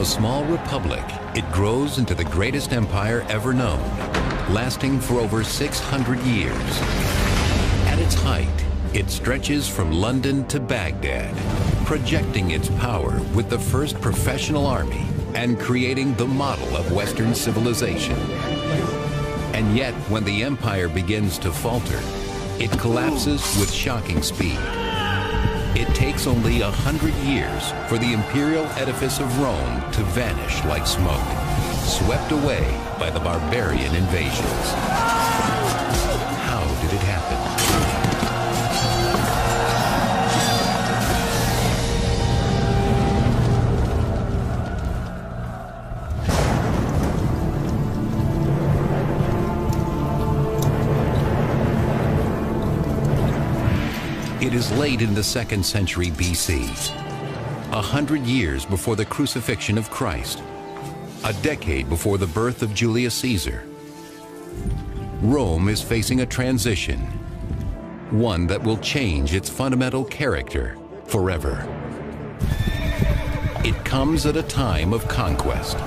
a small republic, it grows into the greatest empire ever known, lasting for over 600 years. At its height, it stretches from London to Baghdad, projecting its power with the first professional army and creating the model of Western civilization. And yet, when the empire begins to falter, it collapses with shocking speed. It takes only 100 years for the imperial edifice of Rome to vanish like smoke, swept away by the barbarian invasions. How did it happen? It is late in the 2nd century BC, 100 years before the crucifixion of Christ, a decade before the birth of Julius Caesar. Rome is facing a transition, one that will change its fundamental character forever. It comes at a time of conquest.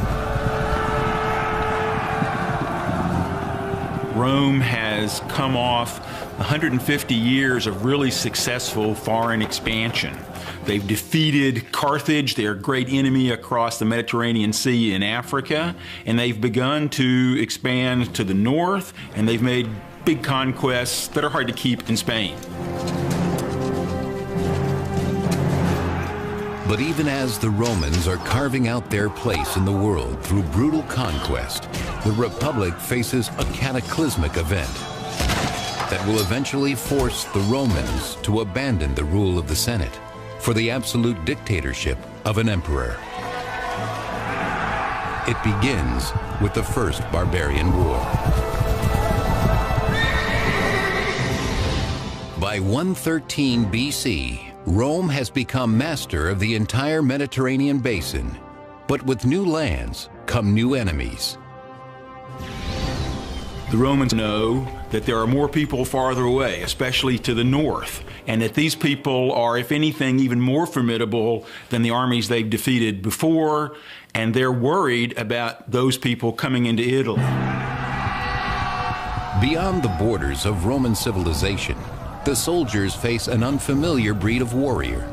Rome has come off 150 years of really successful foreign expansion. They've defeated Carthage, their great enemy across the Mediterranean Sea in Africa, and they've begun to expand to the north, and they've made big conquests that are hard to keep in Spain. But even as the Romans are carving out their place in the world through brutal conquest, the Republic faces a cataclysmic event that will eventually force the Romans to abandon the rule of the Senate for the absolute dictatorship of an emperor. It begins with the First Barbarian War. By 113 BC, Rome has become master of the entire Mediterranean basin, but with new lands come new enemies. The Romans know that there are more people farther away, especially to the north, and that these people are, if anything, even more formidable than the armies they've defeated before, and they're worried about those people coming into Italy. Beyond the borders of Roman civilization, the soldiers face an unfamiliar breed of warrior.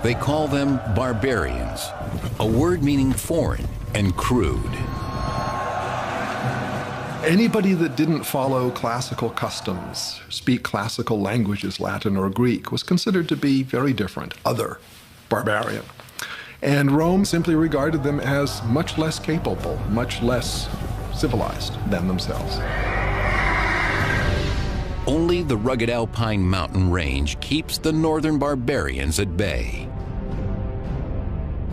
They call them barbarians, a word meaning foreign and crude. Anybody that didn't follow classical customs, speak classical languages, Latin or Greek, was considered to be very different, other, barbarian. And Rome simply regarded them as much less capable, much less civilized than themselves. Only the rugged alpine mountain range keeps the northern barbarians at bay.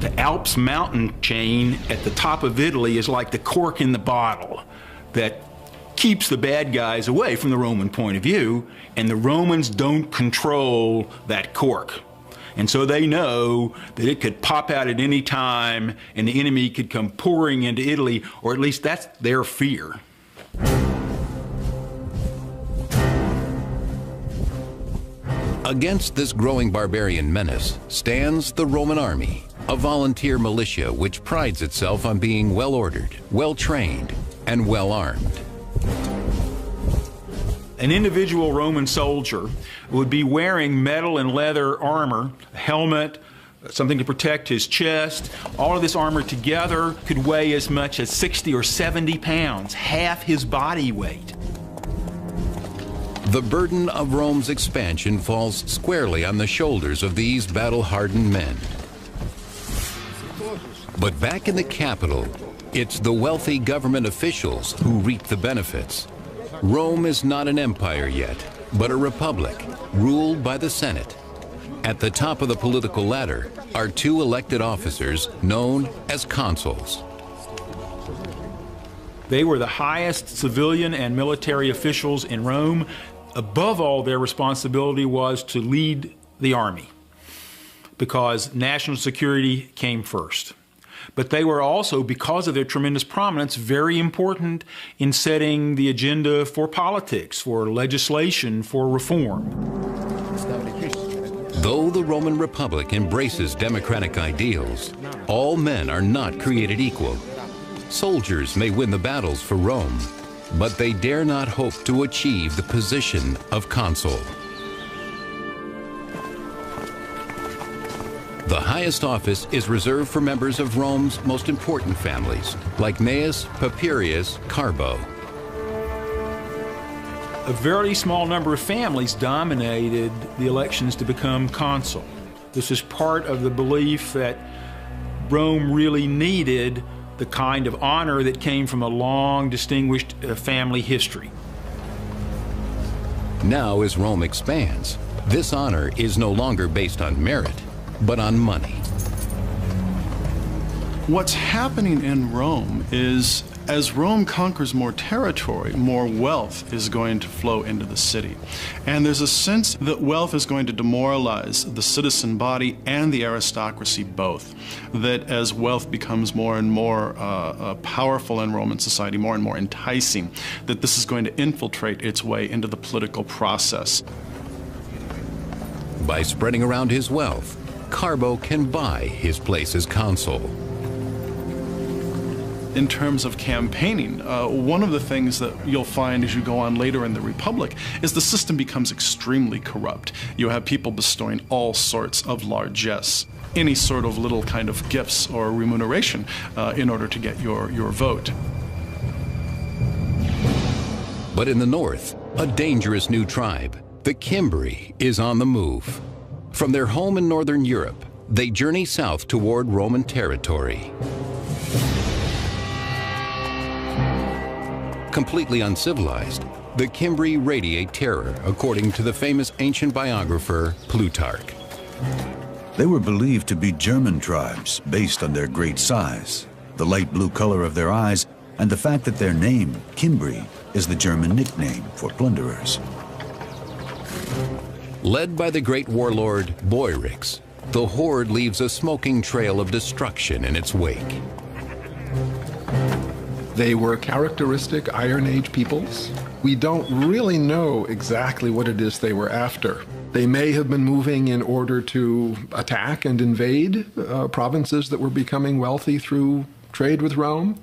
The Alps mountain chain at the top of Italy is like the cork in the bottle that keeps the bad guys away from the Roman point of view, and the Romans don't control that cork. And so they know that it could pop out at any time and the enemy could come pouring into Italy, or at least that's their fear. Against this growing barbarian menace stands the Roman army, a volunteer militia which prides itself on being well-ordered, well-trained, and well-armed. An individual Roman soldier would be wearing metal and leather armor, a helmet, something to protect his chest. All of this armor together could weigh as much as 60 or 70 pounds, half his body weight. The burden of Rome's expansion falls squarely on the shoulders of these battle-hardened men. But back in the capital, it's the wealthy government officials who reap the benefits. Rome is not an empire yet, but a republic ruled by the Senate. At the top of the political ladder are two elected officers known as consuls. They were the highest civilian and military officials in Rome. Above all, their responsibility was to lead the army, because national security came first. But they were also, because of their tremendous prominence, very important in setting the agenda for politics, for legislation, for reform. The Though the Roman Republic embraces democratic ideals, all men are not created equal. Soldiers may win the battles for Rome, but they dare not hope to achieve the position of consul. The highest office is reserved for members of Rome's most important families, like Gnaeus, Papirius, Carbo. A very small number of families dominated the elections to become consul. This is part of the belief that Rome really needed the kind of honor that came from a long, distinguished family history. Now, as Rome expands, this honor is no longer based on merit, but on money. What's happening in Rome is, as Rome conquers more territory, more wealth is going to flow into the city. And there's a sense that wealth is going to demoralize the citizen body and the aristocracy both. That as wealth becomes more and more powerful in Roman society, more and more enticing, that this is going to infiltrate its way into the political process. By spreading around his wealth, Carbo can buy his place as consul. In terms of campaigning, one of the things that you'll find as you go on later in the Republic is the system becomes extremely corrupt. You have people bestowing all sorts of largesse, any sort of little kind of gifts or remuneration in order to get your vote. But in the north, a dangerous new tribe, the Cimbri, is on the move. From their home in northern Europe, they journey south toward Roman territory. Completely uncivilized, the Cimbri radiate terror, according to the famous ancient biographer Plutarch. They were believed to be German tribes based on their great size, the light blue color of their eyes, and the fact that their name, Cimbri, is the German nickname for plunderers. Led by the great warlord Boiryx, the horde leaves a smoking trail of destruction in its wake. They were characteristic Iron Age peoples. We don't really know exactly what it is they were after. They may have been moving in order to attack and invade provinces that were becoming wealthy through trade with Rome.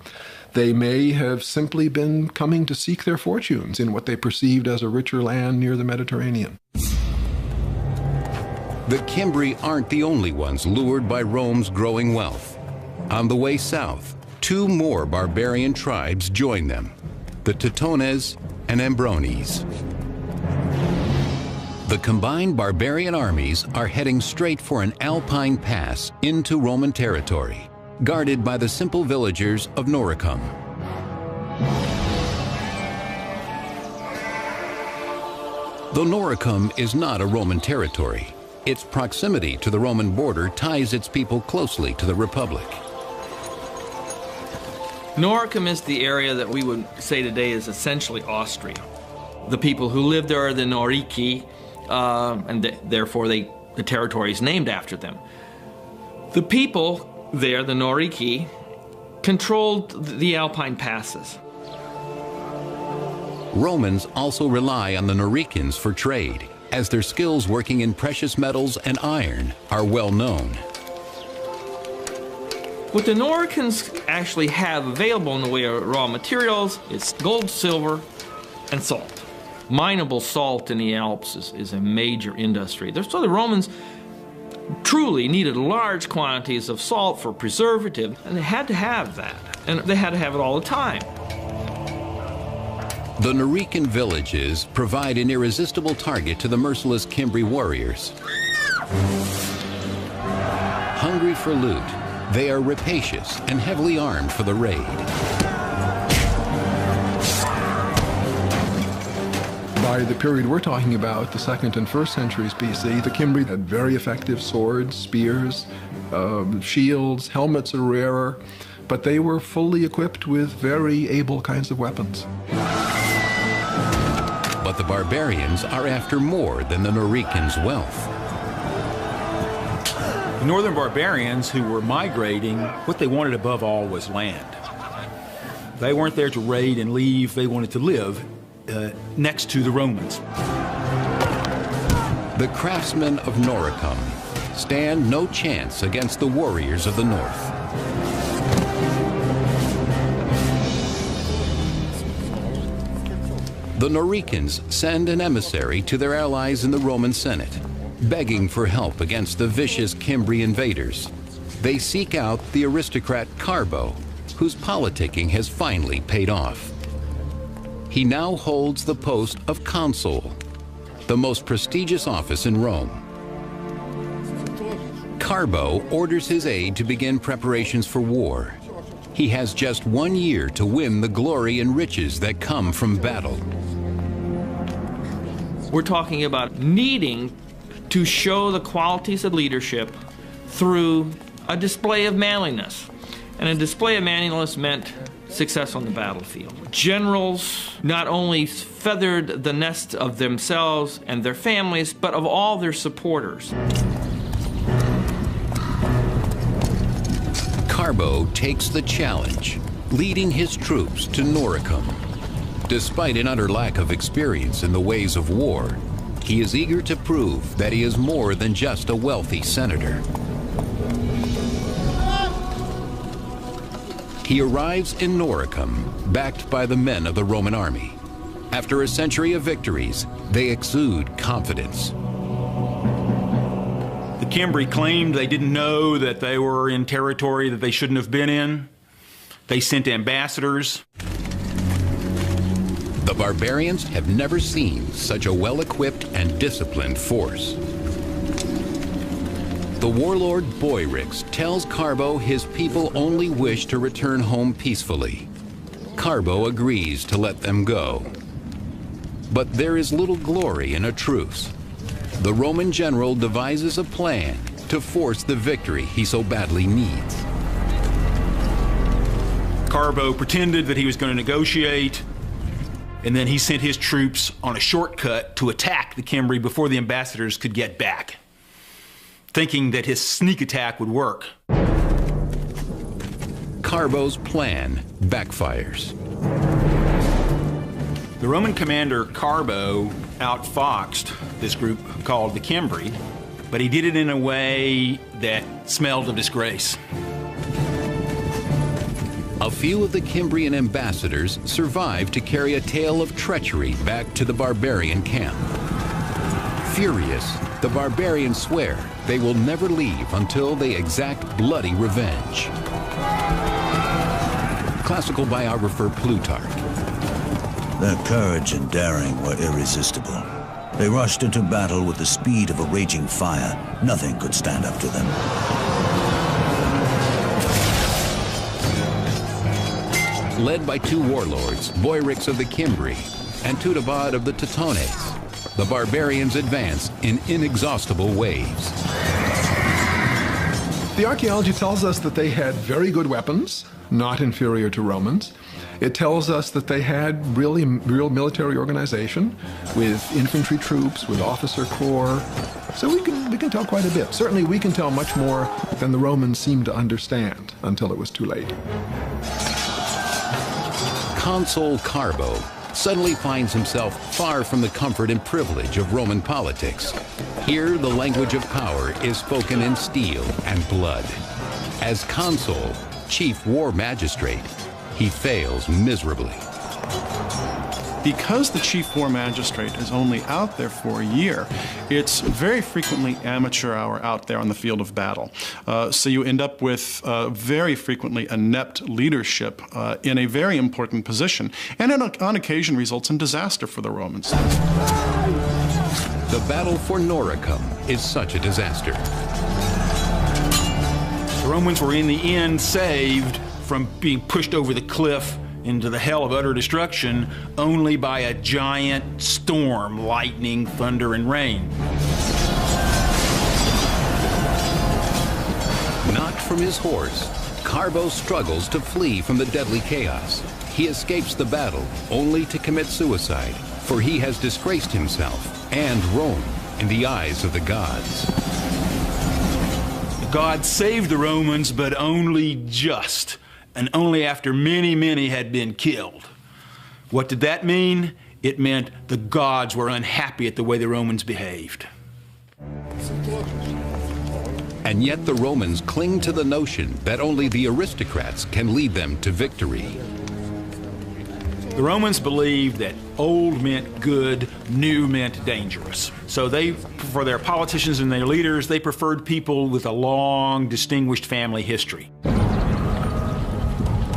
They may have simply been coming to seek their fortunes in what they perceived as a richer land near the Mediterranean. The Cimbri aren't the only ones lured by Rome's growing wealth. On the way south, two more barbarian tribes join them, the Teutones and Ambrones. The combined barbarian armies are heading straight for an alpine pass into Roman territory, guarded by the simple villagers of Noricum. Though Noricum is not a Roman territory, its proximity to the Roman border ties its people closely to the Republic. Noricum is the area that we would say today is essentially Austria. The people who live there are the Norici, and therefore the territory is named after them. The people there, the Norici, controlled the Alpine passes. Romans also rely on the Noricans for trade, as their skills working in precious metals and iron are well known. What the Noricans actually have available in the way of raw materials is gold, silver, and salt. Mineable salt in the Alps is a major industry. So the Romans truly needed large quantities of salt for preservative, and they had to have that. And they had to have it all the time. The Norican villages provide an irresistible target to the merciless Cimbri warriors. Hungry for loot, they are rapacious and heavily armed for the raid. By the period we're talking about, the 2nd and 1st centuries BC, the Cimbri had very effective swords, spears, shields, helmets are rarer, but they were fully equipped with very able kinds of weapons. But the barbarians are after more than the Noricans' wealth. The northern barbarians who were migrating, what they wanted above all was land. They weren't there to raid and leave, they wanted to live next to the Romans. The craftsmen of Noricum stand no chance against the warriors of the north. The Noricans send an emissary to their allies in the Roman Senate, begging for help against the vicious Cimbri invaders. They seek out the aristocrat Carbo, whose politicking has finally paid off. He now holds the post of consul, the most prestigious office in Rome. Carbo orders his aide to begin preparations for war. He has just 1 year to win the glory and riches that come from battle. We're talking about needing to show the qualities of leadership through a display of manliness. And a display of manliness meant success on the battlefield. Generals not only feathered the nest of themselves and their families, but of all their supporters. Carbo takes the challenge, leading his troops to Noricum. Despite an utter lack of experience in the ways of war, he is eager to prove that he is more than just a wealthy senator. He arrives in Noricum, backed by the men of the Roman army. After a century of victories, they exude confidence. The Cimbri claimed they didn't know that they were in territory that they shouldn't have been in. They sent ambassadors. The barbarians have never seen such a well-equipped and disciplined force. The warlord Boyrix tells Carbo his people only wish to return home peacefully. Carbo agrees to let them go. But there is little glory in a truce. The Roman general devises a plan to force the victory he so badly needs. Carbo pretended that he was going to negotiate, and then he sent his troops on a shortcut to attack the Cimbri before the ambassadors could get back, thinking that his sneak attack would work. Carbo's plan backfires. The Roman commander Carbo outfoxed this group called the Cimbri, but he did it in a way that smelled of disgrace. A few of the Cimbrian ambassadors survive to carry a tale of treachery back to the barbarian camp. Furious, the barbarians swear they will never leave until they exact bloody revenge. Classical biographer Plutarch. Their courage and daring were irresistible. They rushed into battle with the speed of a raging fire. Nothing could stand up to them. Led by two warlords, Boyrix of the Cimbri and Tudabad of the Teutones, the barbarians advance in inexhaustible waves. The archaeology tells us that they had very good weapons, not inferior to Romans. It tells us that they had real military organization with infantry troops, with officer corps. So we can tell quite a bit. Certainly we can tell much more than the Romans seemed to understand until it was too late. Consul Carbo suddenly finds himself far from the comfort and privilege of Roman politics. Here, the language of power is spoken in steel and blood. As consul, chief war magistrate, he fails miserably. Because the chief war magistrate is only out there for a year, it's very frequently amateur hour out there on the field of battle. So you end up with very frequently inept leadership in a very important position, and on occasion results in disaster for the Romans. The battle for Noricum is such a disaster. The Romans were in the end saved from being pushed over the cliff into the hell of utter destruction only by a giant storm, lightning, thunder, and rain. Knocked from his horse, Carbo struggles to flee from the deadly chaos. He escapes the battle only to commit suicide, for he has disgraced himself and Rome in the eyes of the gods. God saved the Romans, but only just, and only after many, many had been killed. What did that mean? It meant the gods were unhappy at the way the Romans behaved. And yet the Romans cling to the notion that only the aristocrats can lead them to victory. The Romans believed that old meant good, new meant dangerous. So they, for their politicians and their leaders, they preferred people with a long, distinguished family history.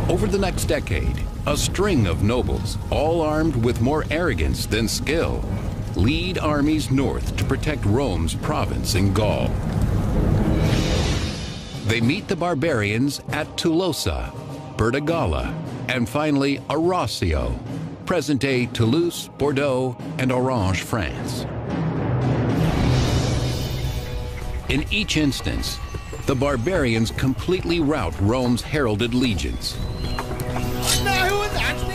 Over the next decade, a string of nobles, all armed with more arrogance than skill, lead armies north to protect Rome's province in Gaul. They meet the barbarians at Tolosa, Bertigala, and finally Arausio, present-day Toulouse, Bordeaux, and Orange, France. In each instance, the barbarians completely rout Rome's heralded legions.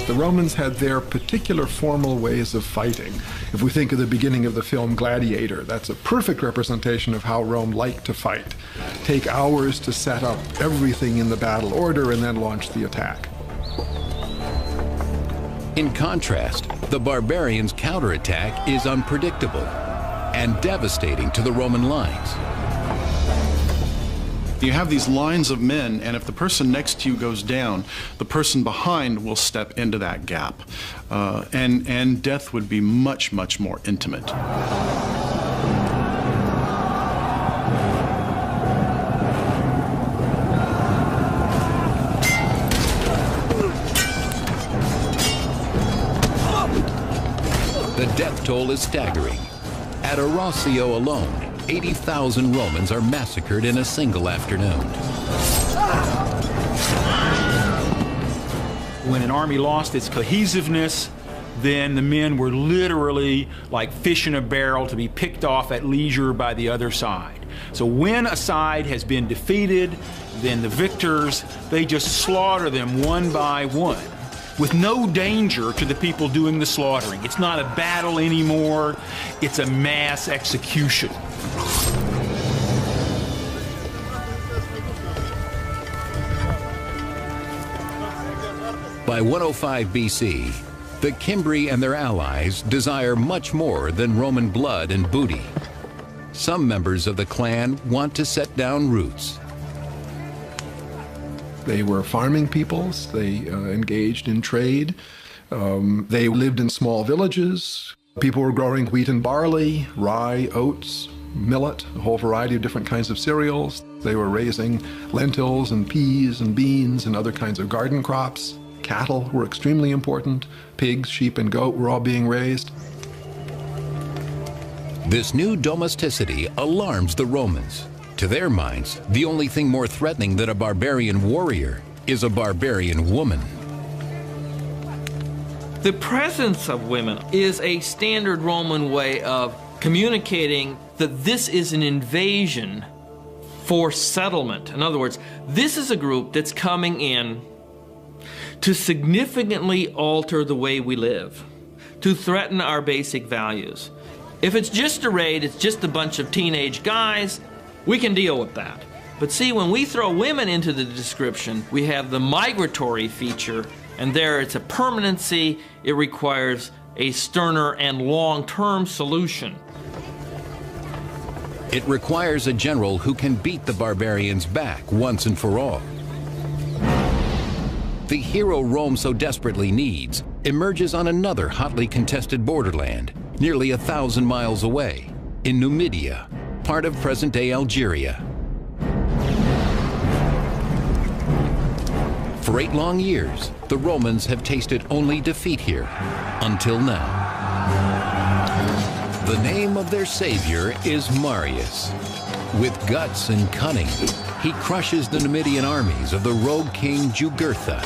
The Romans had their particular formal ways of fighting. If we think of the beginning of the film Gladiator, that's a perfect representation of how Rome liked to fight. Take hours to set up everything in the battle order and then launch the attack. In contrast, the barbarians' counterattack is unpredictable and devastating to the Roman lines. You have these lines of men, and if the person next to you goes down, the person behind will step into that gap. And death would be much, much more intimate. The death toll is staggering. At Arausio alone, 80,000 Romans are massacred in a single afternoon. When an army lost its cohesiveness, then the men were literally like fish in a barrel to be picked off at leisure by the other side. So when a side has been defeated, then the victors, they just slaughter them one by one, with no danger to the people doing the slaughtering. It's not a battle anymore, it's a mass execution. By 105 BC, the Cimbri and their allies desire much more than Roman blood and booty. Some members of the clan want to set down roots. They were farming peoples. They engaged in trade. They lived in small villages. People were growing wheat and barley, rye, oats, millet, a whole variety of different kinds of cereals. They were raising lentils and peas and beans and other kinds of garden crops. Cattle were extremely important. Pigs, sheep, and goat were all being raised. This new domesticity alarms the Romans. To their minds, the only thing more threatening than a barbarian warrior is a barbarian woman. The presence of women is a standard Roman way of communicating that this is an invasion for settlement. In other words, this is a group that's coming in to significantly alter the way we live, to threaten our basic values. If it's just a raid, it's just a bunch of teenage guys, we can deal with that. But see, when we throw women into the description, we have the migratory feature, and there it's a permanency. It requires a sterner and long-term solution. It requires a general who can beat the barbarians back once and for all. The hero Rome so desperately needs emerges on another hotly contested borderland, nearly 1,000 miles away, in Numidia, part of present-day Algeria. For 8 long years, the Romans have tasted only defeat here, until now. The name of their savior is Marius. With guts and cunning, he crushes the Numidian armies of the rogue king Jugurtha.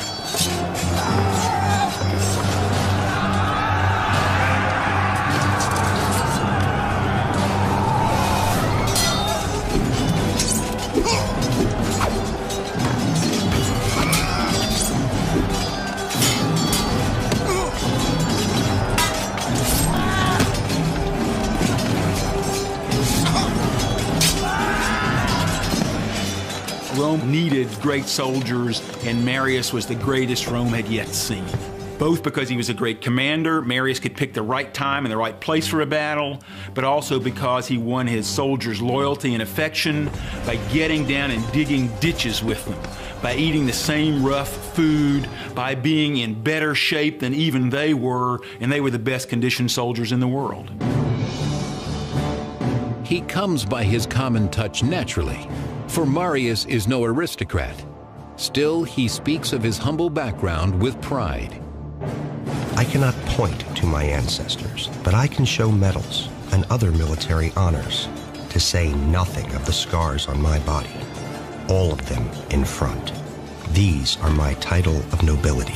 Rome needed great soldiers, and Marius was the greatest Rome had yet seen. both because he was a great commander. Marius could pick the right time and the right place for a battle, but also because he won his soldiers' loyalty and affection by getting down and digging ditches with them, by eating the same rough food, by being in better shape than even they were, and they were the best conditioned soldiers in the world. He comes by his common touch naturally, for Marius is no aristocrat. Still, he speaks of his humble background with pride. I cannot point to my ancestors, but I can show medals and other military honors, to say nothing of the scars on my body, all of them in front. These are my title of nobility.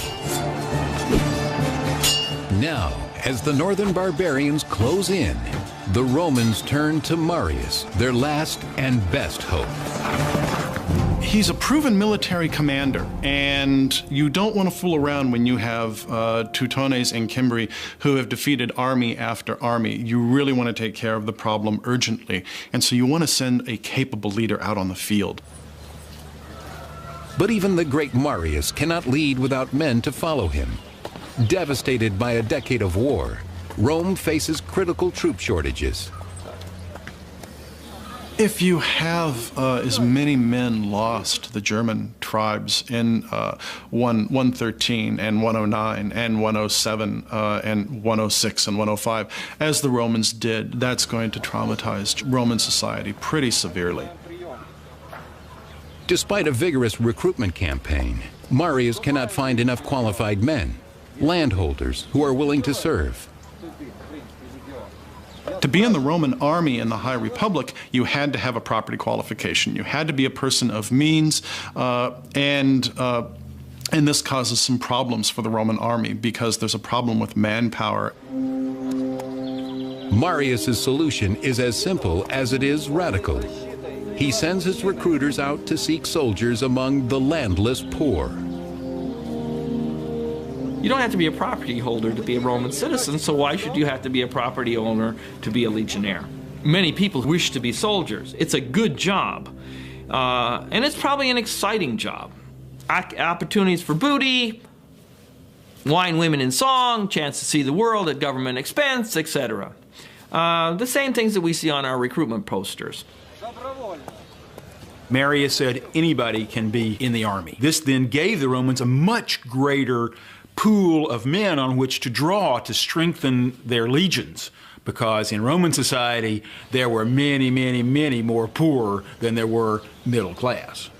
Now, as the northern barbarians close in, the Romans turn to Marius, their last and best hope. He's a proven military commander, and you don't want to fool around when you have Teutones and Cimbri who have defeated army after army. You really want to take care of the problem urgently, and so you want to send a capable leader out on the field. But even the great Marius cannot lead without men to follow him. Devastated by a decade of war, Rome faces critical troop shortages. If you have as many men lost to the German tribes in 113 and 109 and 107 and 106 and 105 as the Romans did, that's going to traumatize Roman society pretty severely. Despite a vigorous recruitment campaign, Marius cannot find enough qualified men, landholders who are willing to serve. To be in the Roman army in the High Republic, you had to have a property qualification. You had to be a person of means, and this causes some problems for the Roman army because there's a problem with manpower. Marius's solution is as simple as it is radical. He sends his recruiters out to seek soldiers among the landless poor. You don't have to be a property holder to be a Roman citizen, so why should you have to be a property owner to be a legionnaire? Many people wish to be soldiers. It's a good job, and it's probably an exciting job. Opportunities for booty, wine, women, and song, chance to see the world at government expense, etc. The same things that we see on our recruitment posters. Marius said anybody can be in the army. This then gave the Romans a much greater pool of men on which to draw to strengthen their legions, because in Roman society there were many, many, many more poor than there were middle class.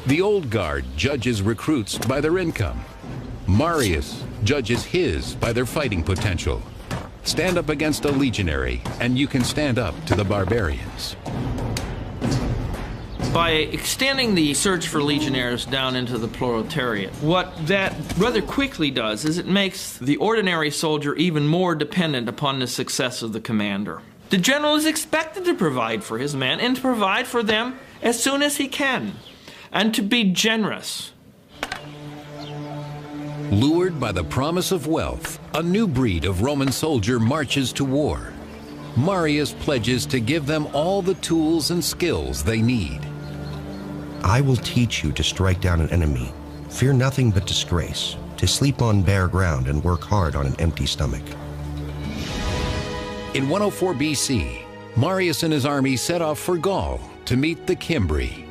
The old guard judges recruits by their income. Marius judges his by their fighting potential. Stand up against a legionary, and you can stand up to the barbarians. By extending the search for legionnaires down into the proletariat, what that rather quickly does is it makes the ordinary soldier even more dependent upon the success of the commander. The general is expected to provide for his men and to provide for them as soon as he can, and to be generous. Lured by the promise of wealth, a new breed of Roman soldier marches to war. Marius pledges to give them all the tools and skills they need. I will teach you to strike down an enemy. Fear nothing but disgrace, to sleep on bare ground and work hard on an empty stomach. In 104 BC, Marius and his army set off for Gaul to meet the Cimbri.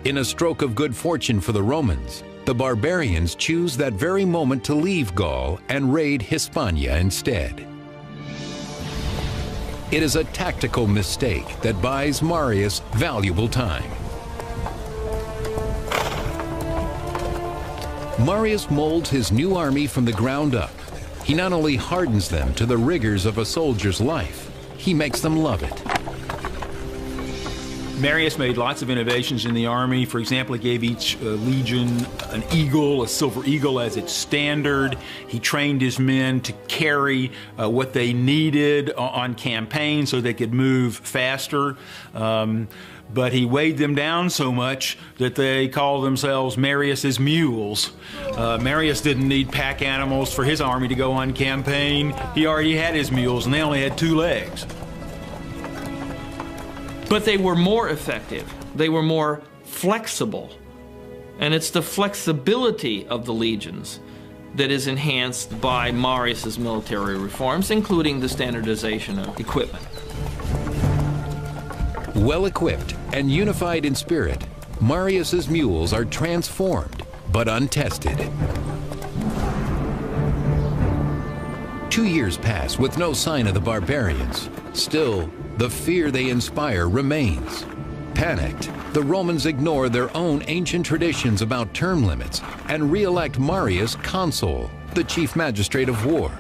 In a stroke of good fortune for the Romans, the barbarians choose that very moment to leave Gaul and raid Hispania instead. It is a tactical mistake that buys Marius valuable time. Marius molds his new army from the ground up. He not only hardens them to the rigors of a soldier's life, he makes them love it. Marius made lots of innovations in the army. For example, he gave each legion an eagle, a silver eagle as its standard. He trained his men to carry what they needed on campaign so they could move faster. But he weighed them down so much that they called themselves Marius's mules. Marius didn't need pack animals for his army to go on campaign. He already had his mules, and they only had 2 legs. But they were more effective. They were more flexible. And it's the flexibility of the legions that is enhanced by Marius's military reforms, including the standardization of equipment. Well-equipped and unified in spirit, Marius's mules are transformed but untested. 2 years pass with no sign of the barbarians. Still, the fear they inspire remains. Panicked, the Romans ignore their own ancient traditions about term limits and re-elect Marius consul, the chief magistrate of war.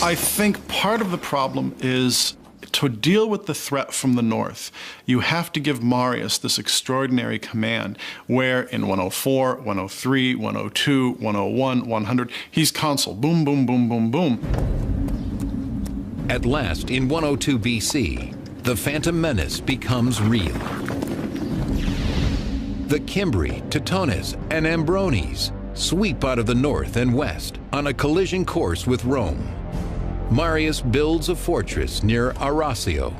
I think part of the problem is to deal with the threat from the north, you have to give Marius this extraordinary command where in 104, 103, 102, 101, 100, he's consul. Boom, boom, boom, boom, boom. At last, in 102 BC, the Phantom Menace becomes real. The Cimbri, Teutones, and Ambrones sweep out of the north and west on a collision course with Rome. Marius builds a fortress near Arausio.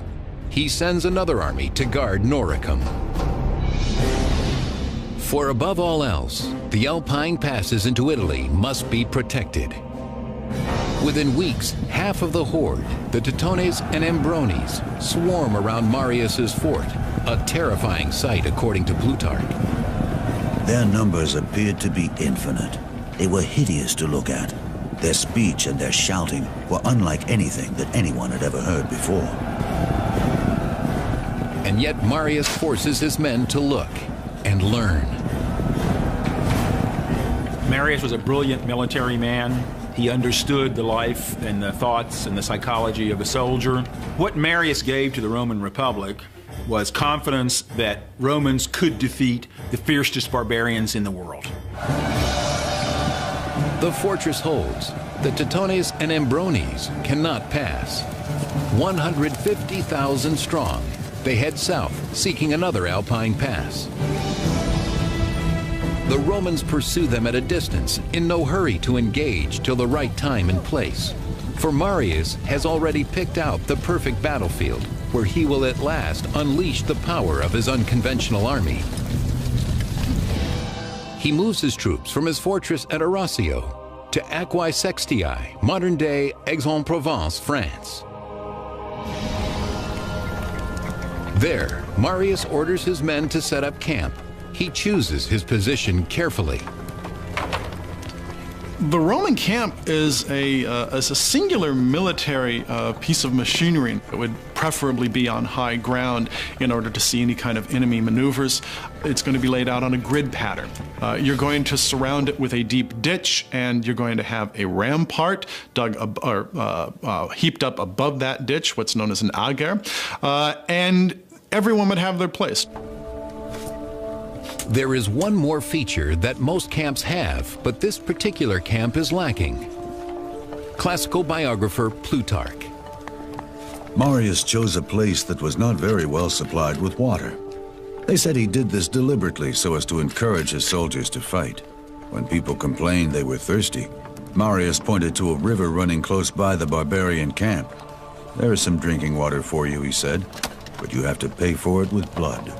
He sends another army to guard Noricum. For above all else, the Alpine passes into Italy must be protected. Within weeks, half of the horde, the Teutones and Ambrones, swarm around Marius's fort, a terrifying sight according to Plutarch. Their numbers appeared to be infinite. They were hideous to look at. Their speech and their shouting were unlike anything that anyone had ever heard before. And yet Marius forces his men to look and learn. Marius was a brilliant military man. He understood the life and the thoughts and the psychology of a soldier. What Marius gave to the Roman Republic was confidence that Romans could defeat the fiercest barbarians in the world. The fortress holds. The Teutones and Ambrones cannot pass. 150,000 strong, they head south, seeking another Alpine pass. The Romans pursue them at a distance, in no hurry to engage till the right time and place. For Marius has already picked out the perfect battlefield, where he will at last unleash the power of his unconventional army. He moves his troops from his fortress at Arausio to Aquae Sextiae, modern-day Aix-en-Provence, France. There, Marius orders his men to set up camp. He chooses his position carefully. The Roman camp is a singular military piece of machinery. It would preferably be on high ground in order to see any kind of enemy maneuvers. It's going to be laid out on a grid pattern. You're going to surround it with a deep ditch, and you're going to have a rampart dug heaped up above that ditch, what's known as an ager, and everyone would have their place. There is one more feature that most camps have, but this particular camp is lacking. Classical biographer Plutarch. Marius chose a place that was not very well supplied with water. They said he did this deliberately so as to encourage his soldiers to fight. When people complained they were thirsty, Marius pointed to a river running close by the barbarian camp. "There is some drinking water for you," he said, "but you have to pay for it with blood."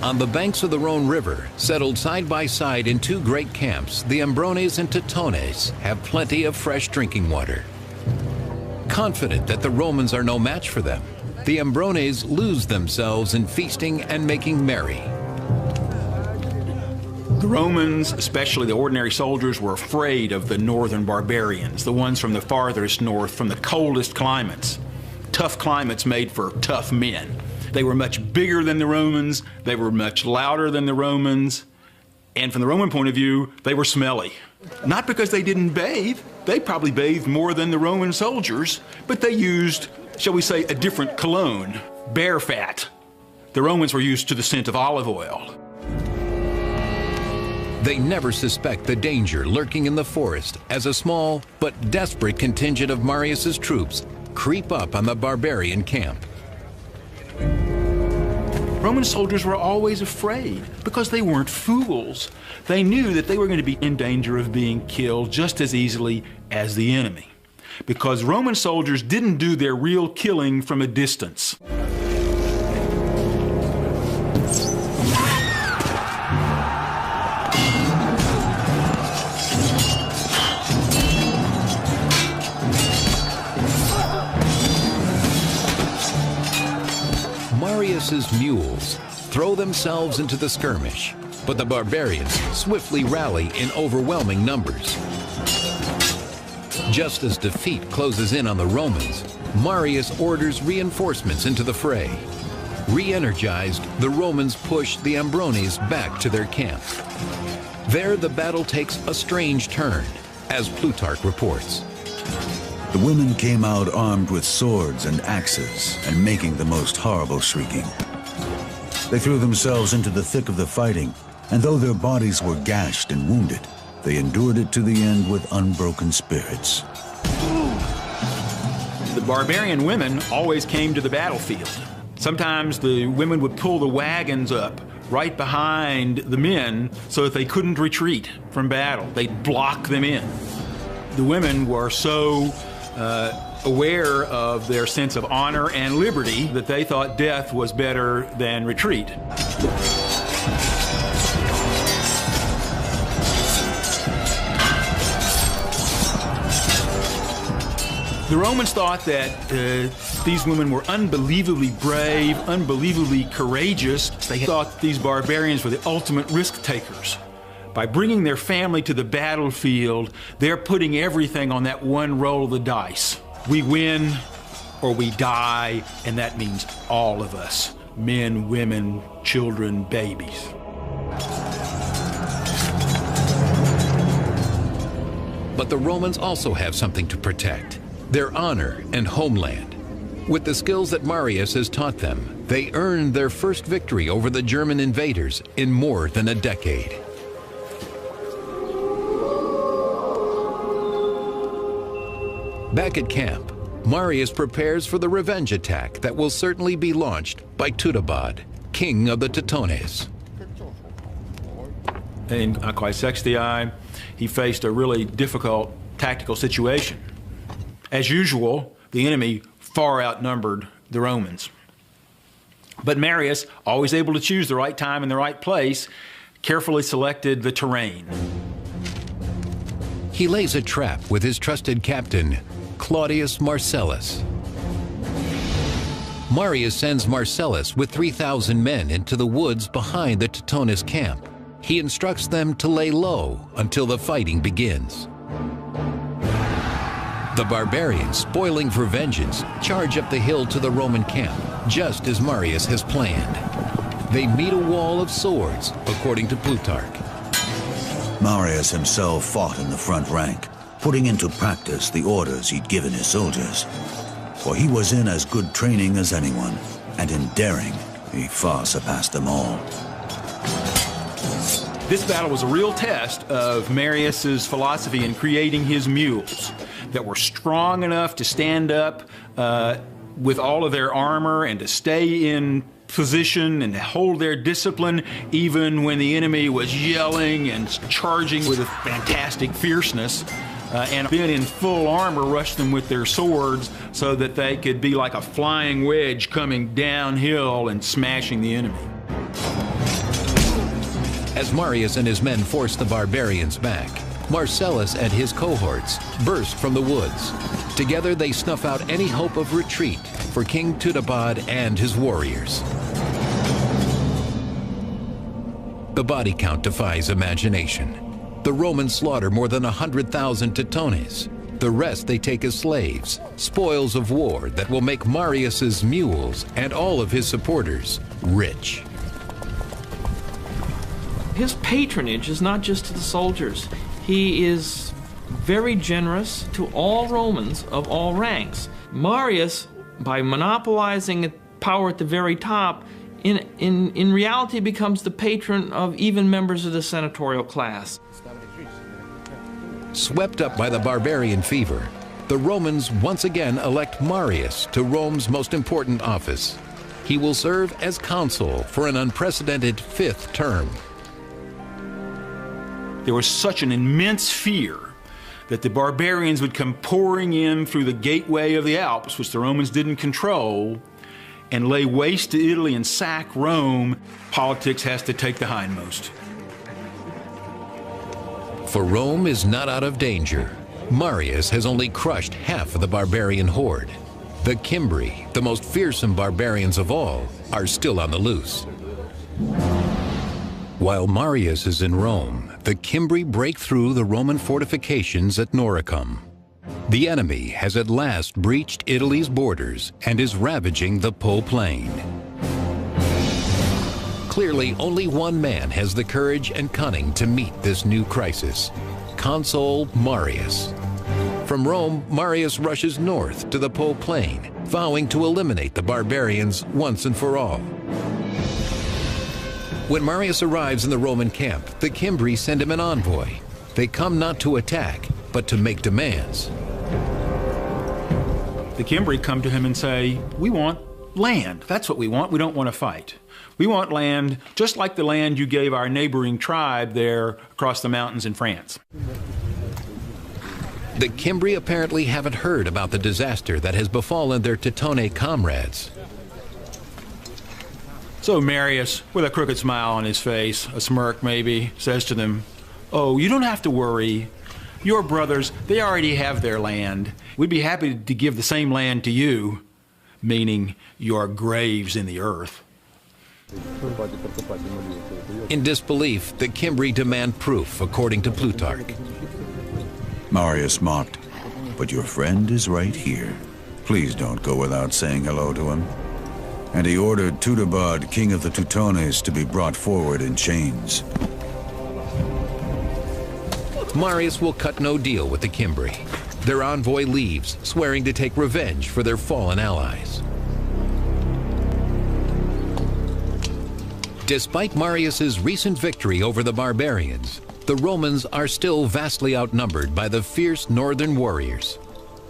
On the banks of the Rhone River, settled side by side in two great camps, the Ambrones and Teutones have plenty of fresh drinking water. Confident that the Romans are no match for them, the Ambrones lose themselves in feasting and making merry. The Romans, especially the ordinary soldiers, were afraid of the northern barbarians, the ones from the farthest north, from the coldest climates. Tough climates made for tough men. They were much bigger than the Romans, they were much louder than the Romans, and from the Roman point of view, they were smelly. Not because they didn't bathe, they probably bathed more than the Roman soldiers, but they used, shall we say, a different cologne, bear fat. The Romans were used to the scent of olive oil. They never suspect the danger lurking in the forest as a small but desperate contingent of Marius's troops creep up on the barbarian camp. Roman soldiers were always afraid because they weren't fools. They knew that they were going to be in danger of being killed just as easily as the enemy, because Roman soldiers didn't do their real killing from a distance. Marius's mules throw themselves into the skirmish, but the barbarians swiftly rally in overwhelming numbers. Just as defeat closes in on the Romans, Marius orders reinforcements into the fray. Re-energized, the Romans push the Ambrones back to their camp. There, the battle takes a strange turn, as Plutarch reports. The women came out armed with swords and axes and making the most horrible shrieking. They threw themselves into the thick of the fighting, and though their bodies were gashed and wounded, they endured it to the end with unbroken spirits. The barbarian women always came to the battlefield. Sometimes the women would pull the wagons up right behind the men so that they couldn't retreat from battle. They'd block them in. The women were so aware of their sense of honor and liberty that they thought death was better than retreat. The Romans thought that these women were unbelievably brave, unbelievably courageous. They thought these barbarians were the ultimate risk takers. By bringing their family to the battlefield, they're putting everything on that one roll of the dice. We win or we die, and that means all of us, men, women, children, babies. But the Romans also have something to protect: their honor and homeland. With the skills that Marius has taught them, they earned their first victory over the German invaders in more than a decade. Back at camp, Marius prepares for the revenge attack that will certainly be launched by Teutobod, king of the Teutones. In Quaesextii, he faced a really difficult tactical situation. As usual, the enemy far outnumbered the Romans. But Marius, always able to choose the right time and the right place, carefully selected the terrain. He lays a trap with his trusted captain, Claudius Marcellus. Marius sends Marcellus with 3,000 men into the woods behind the Teutones camp. He instructs them to lay low until the fighting begins. The barbarians, spoiling for vengeance, charge up the hill to the Roman camp, just as Marius has planned. They meet a wall of swords, according to Plutarch. Marius himself fought in the front rank, putting into practice the orders he'd given his soldiers. For he was in as good training as anyone, and in daring, he far surpassed them all. This battle was a real test of Marius's philosophy in creating his mules that were strong enough to stand up with all of their armor and to stay in position and to hold their discipline even when the enemy was yelling and charging with a fantastic fierceness, and being in full armor rushed them with their swords so that they could be like a flying wedge coming downhill and smashing the enemy. As Marius and his men forced the barbarians back, Marcellus and his cohorts burst from the woods. Together they snuff out any hope of retreat for King Teutobod and his warriors. The body count defies imagination. The Romans slaughter more than 100,000 Teutones. The rest they take as slaves, spoils of war that will make Marius's mules and all of his supporters rich. His patronage is not just to the soldiers. He is very generous to all Romans of all ranks. Marius, by monopolizing power at the very top, in reality becomes the patron of even members of the senatorial class. Swept up by the barbarian fever, the Romans once again elect Marius to Rome's most important office. He will serve as consul for an unprecedented 5th term. There was such an immense fear that the barbarians would come pouring in through the gateway of the Alps, which the Romans didn't control, and lay waste to Italy and sack Rome. Politics has to take the hindmost. For Rome is not out of danger. Marius has only crushed half of the barbarian horde. The Cimbri, the most fearsome barbarians of all, are still on the loose. While Marius is in Rome, the Cimbri break through the Roman fortifications at Noricum. The enemy has at last breached Italy's borders and is ravaging the Po Plain. Clearly, only one man has the courage and cunning to meet this new crisis: Consul Marius. From Rome, Marius rushes north to the Po Plain, vowing to eliminate the barbarians once and for all. When Marius arrives in the Roman camp, the Cimbri send him an envoy. They come not to attack, but to make demands. The Cimbri come to him and say, "We want land. That's what we want. We don't want to fight. We want land just like the land you gave our neighboring tribe there across the mountains in France." The Cimbri apparently haven't heard about the disaster that has befallen their Teutonic comrades. So Marius, with a crooked smile on his face, a smirk maybe, says to them, "Oh, you don't have to worry. Your brothers, they already have their land. We'd be happy to give the same land to you," meaning your graves in the earth. In disbelief, the Cimbri demand proof, according to Plutarch. Marius mocked, "But your friend is right here. Please don't go without saying hello to him." And he ordered Tudabad, king of the Teutones, to be brought forward in chains. Marius will cut no deal with the Cimbri. Their envoy leaves, swearing to take revenge for their fallen allies. Despite Marius's recent victory over the barbarians, the Romans are still vastly outnumbered by the fierce northern warriors.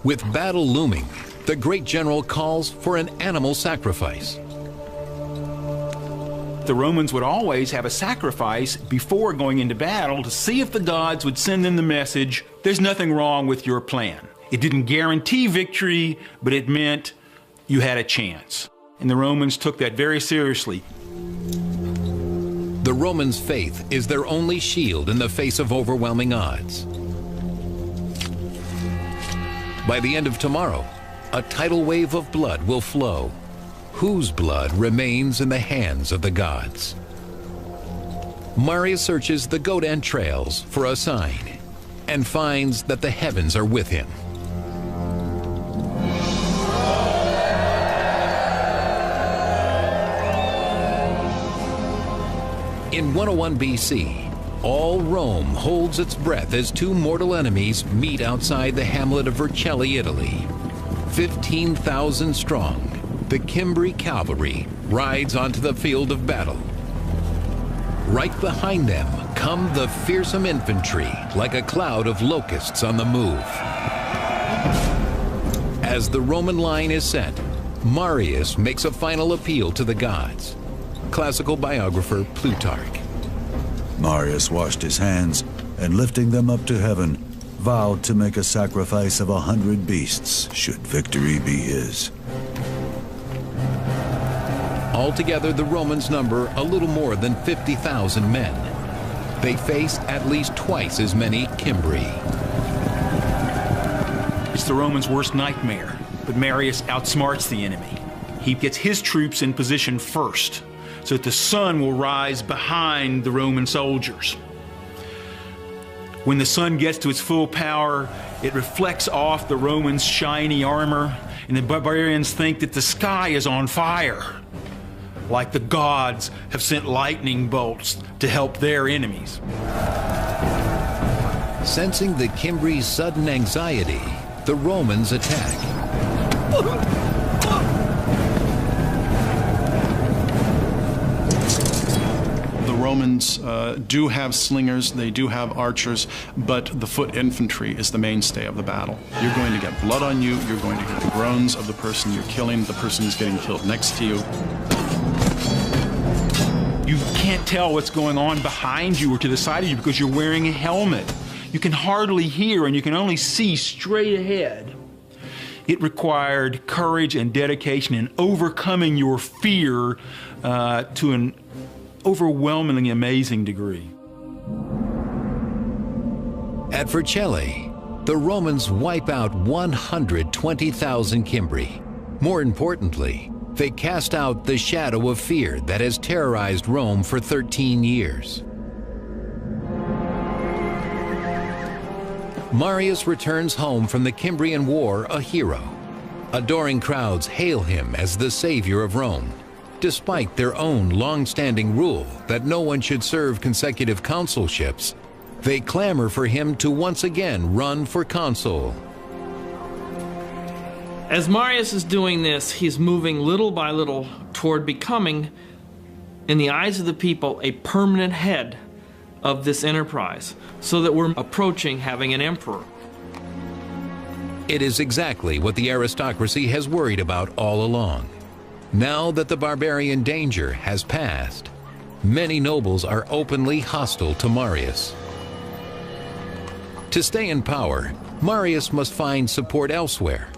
With battle looming, the great general calls for an animal sacrifice. The Romans would always have a sacrifice before going into battle to see if the gods would send them the message, "There's nothing wrong with your plan." It didn't guarantee victory, but it meant you had a chance. And the Romans took that very seriously. The Romans' faith is their only shield in the face of overwhelming odds. By the end of tomorrow, a tidal wave of blood will flow. Whose blood remains in the hands of the gods? Marius searches the goat entrails for a sign and finds that the heavens are with him. In 101 BC, all Rome holds its breath as two mortal enemies meet outside the hamlet of Vercelli, Italy. 15,000 strong, the Cimbri cavalry rides onto the field of battle. Right behind them come the fearsome infantry, like a cloud of locusts on the move. As the Roman line is set, Marius makes a final appeal to the gods. Classical biographer Plutarch. Marius washed his hands and, lifting them up to heaven, vowed to make a sacrifice of 100 beasts should victory be his. Altogether, the Romans number a little more than 50,000 men. They face at least twice as many Cimbri. It's the Romans' worst nightmare, but Marius outsmarts the enemy. He gets his troops in position first, so that the sun will rise behind the Roman soldiers. When the sun gets to its full power, it reflects off the Romans' shiny armor, and the barbarians think that the sky is on fire, like the gods have sent lightning bolts to help their enemies. Sensing the Cimbri's sudden anxiety, the Romans attack. The Romans do have slingers, they do have archers, but the foot infantry is the mainstay of the battle. You're going to get blood on you, you're going to hear the groans of the person you're killing, the person who's getting killed next to you. You can't tell what's going on behind you or to the side of you because you're wearing a helmet. You can hardly hear and you can only see straight ahead. It required courage and dedication and overcoming your fear to an overwhelmingly amazing degree. At Vercelli, the Romans wipe out 120,000 Cimbri. More importantly, they cast out the shadow of fear that has terrorized Rome for 13 years. Marius returns home from the Cimbrian War a hero. Adoring crowds hail him as the savior of Rome, despite their own long-standing rule that no one should serve consecutive consulships. They clamor for him to once again run for consul. As Marius is doing this, he's moving little by little toward becoming, in the eyes of the people, a permanent head of this enterprise, so that we're approaching having an emperor. It is exactly what the aristocracy has worried about all along. Now that the barbarian danger has passed, many nobles are openly hostile to Marius. To stay in power, Marius must find support elsewhere.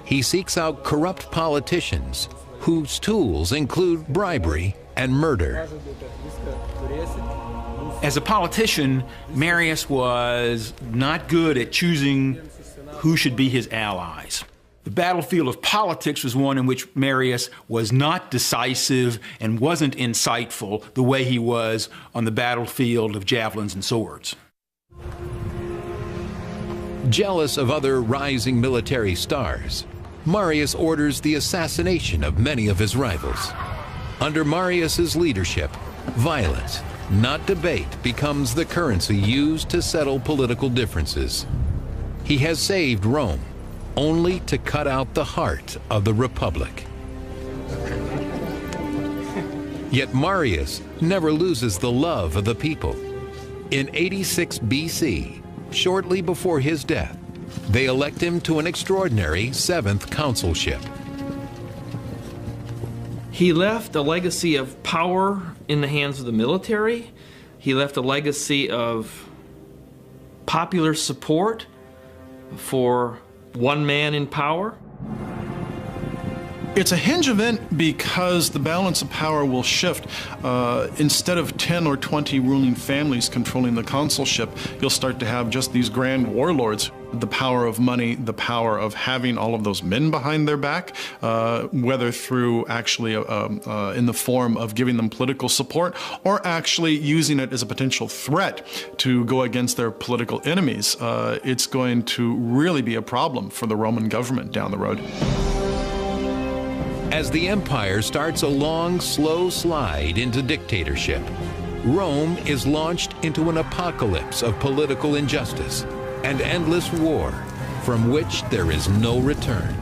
He seeks out corrupt politicians whose tools include bribery and murder. As a politician, Marius was not good at choosing who should be his allies. The battlefield of politics was one in which Marius was not decisive and wasn't insightful the way he was on the battlefield of javelins and swords. Jealous of other rising military stars, Marius orders the assassination of many of his rivals. Under Marius's leadership, violence, not debate, becomes the currency used to settle political differences. He has saved Rome, only to cut out the heart of the Republic. Yet Marius never loses the love of the people. In 86 BC, shortly before his death, they elect him to an extraordinary 7th consulship. He left a legacy of power in the hands of the military. He left a legacy of popular support for one man in power. It's a hinge event because the balance of power will shift. Instead of 10 or 20 ruling families controlling the consulship, you'll start to have just these grand warlords. The power of money, the power of having all of those men behind their back, whether through actually in the form of giving them political support or actually using it as a potential threat to go against their political enemies. It's going to really be a problem for the Roman government down the road. As the empire starts a long, slow slide into dictatorship, Rome is launched into an apocalypse of political injustice and endless war from which there is no return.